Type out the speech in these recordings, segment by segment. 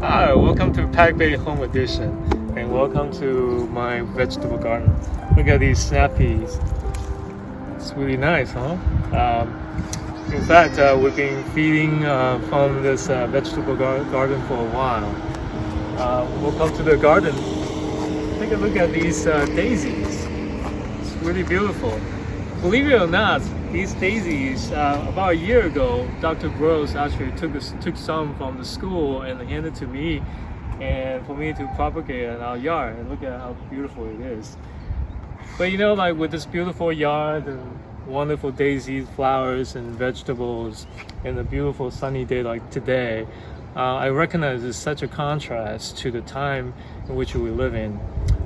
Hi, welcome to PacBay Home Edition, and welcome to my vegetable garden. Look at these snap peas. It's really nice, huh? In fact, we've been feeding from this vegetable garden for a while. Welcome to the garden. Take a look at these daisies. It's really beautiful. Believe it or not, these daisies, about a year ago, Dr. Gross actually took some from the school and handed to me, and for me to propagate in our yard. And look at how beautiful it is. But you know, like with this beautiful yard and wonderful daisies, flowers, and vegetables, and a beautiful sunny day like today, I recognize it's such a contrast to the time in which we live in.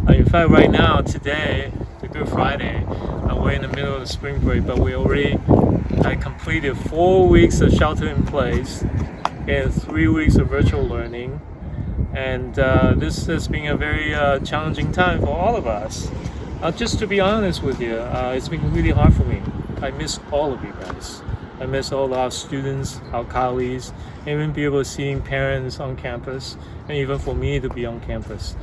In fact, right now, today, the Good Friday, we're in the middle of the spring break, but we already completed 4 weeks of shelter in place and 3 weeks of virtual learning. And this has been a very challenging time for all of us. Just to be honest with you, it's been really hard for me. I miss all of you guys. I miss all our students, our colleagues, even be able to see parents on campus, and even for me to be on campus.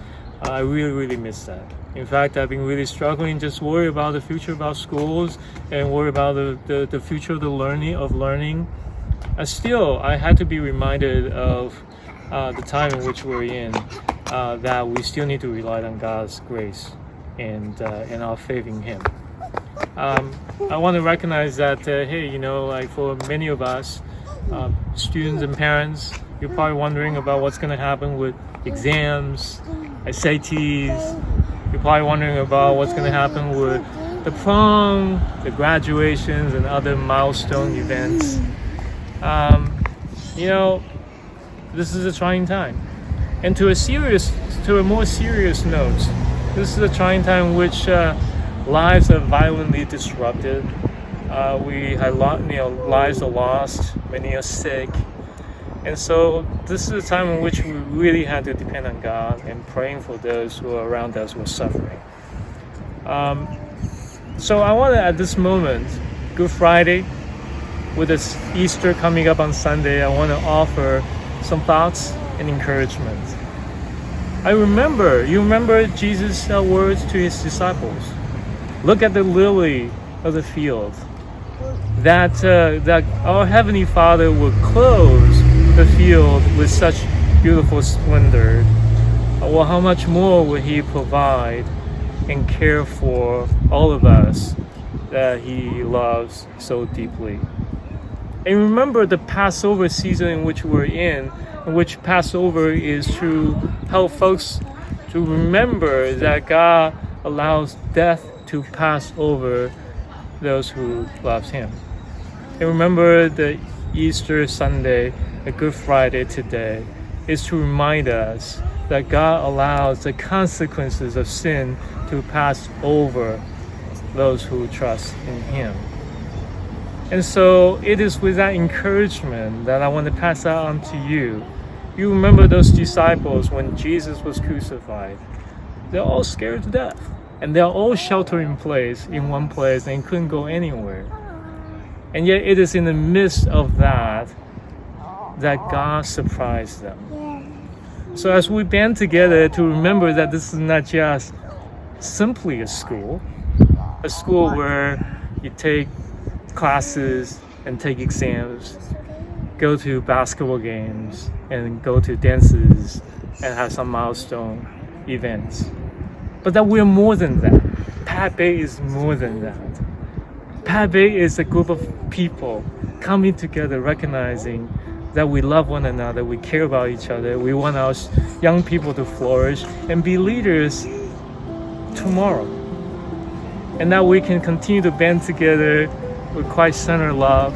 I really miss that. In fact, I've been really struggling, just worry about the future of our schools and worry about the future of the learning. Still, I had to be reminded of the time in which we're in, that we still need to rely on God's grace and our faith in Him. I want to recognize that, hey, you know, like for many of us, students and parents, you're probably wondering about what's going to happen with exams, SATs. You're probably wondering about what's going to happen with the prom, the graduations, and other milestone events. You know, this is a trying time. And to a more serious note, this is a trying time in which lives are violently disrupted. We had lives are lost, many are sick. And so this is a time in which we really had to depend on God and praying for those who are around us who are suffering. So I want to, at this moment, Good Friday, with this Easter coming up on Sunday, I want to offer some thoughts and encouragement. You remember Jesus' words to his disciples. Look at the lily of the field. That our Heavenly Father will clothe the field with such beautiful splendor. Well, how much more will He provide and care for all of us that He loves so deeply? And remember the Passover season in which we're in which Passover is to help folks to remember that God allows death to pass over those who love Him. And remember the Easter Sunday, the Good Friday today, is to remind us that God allows the consequences of sin to pass over those who trust in Him. And so it is with that encouragement that I want to pass that on to you. You remember those disciples when Jesus was crucified. They're all scared to death. And they're all sheltered in place, in one place, and couldn't go anywhere. And yet it is in the midst of that God surprised them. So as we band together to remember that this is not just simply a school where you take classes and take exams, go to basketball games, and go to dances, and have some milestone events. But that we're more than that. PacBay is more than that. PacBay is a group of people coming together, recognizing that we love one another, we care about each other, we want our young people to flourish and be leaders tomorrow. And that we can continue to band together with Christ-centered love,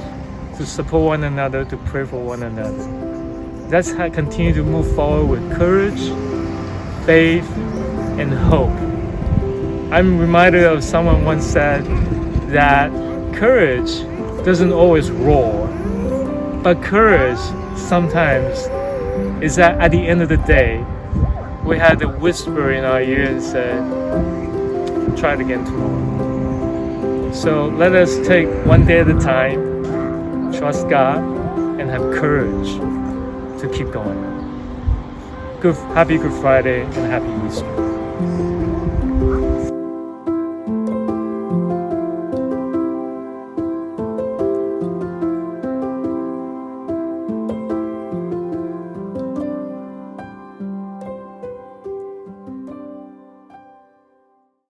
to support one another, to pray for one another. Let's continue to move forward with courage, faith, and hope. I'm reminded of someone once said that courage doesn't always roar, but courage sometimes is that at the end of the day, we had the whisper in our ear and said, try it again tomorrow. So let us take one day at a time, trust God, and have courage to keep going. Happy Good Friday and Happy Easter.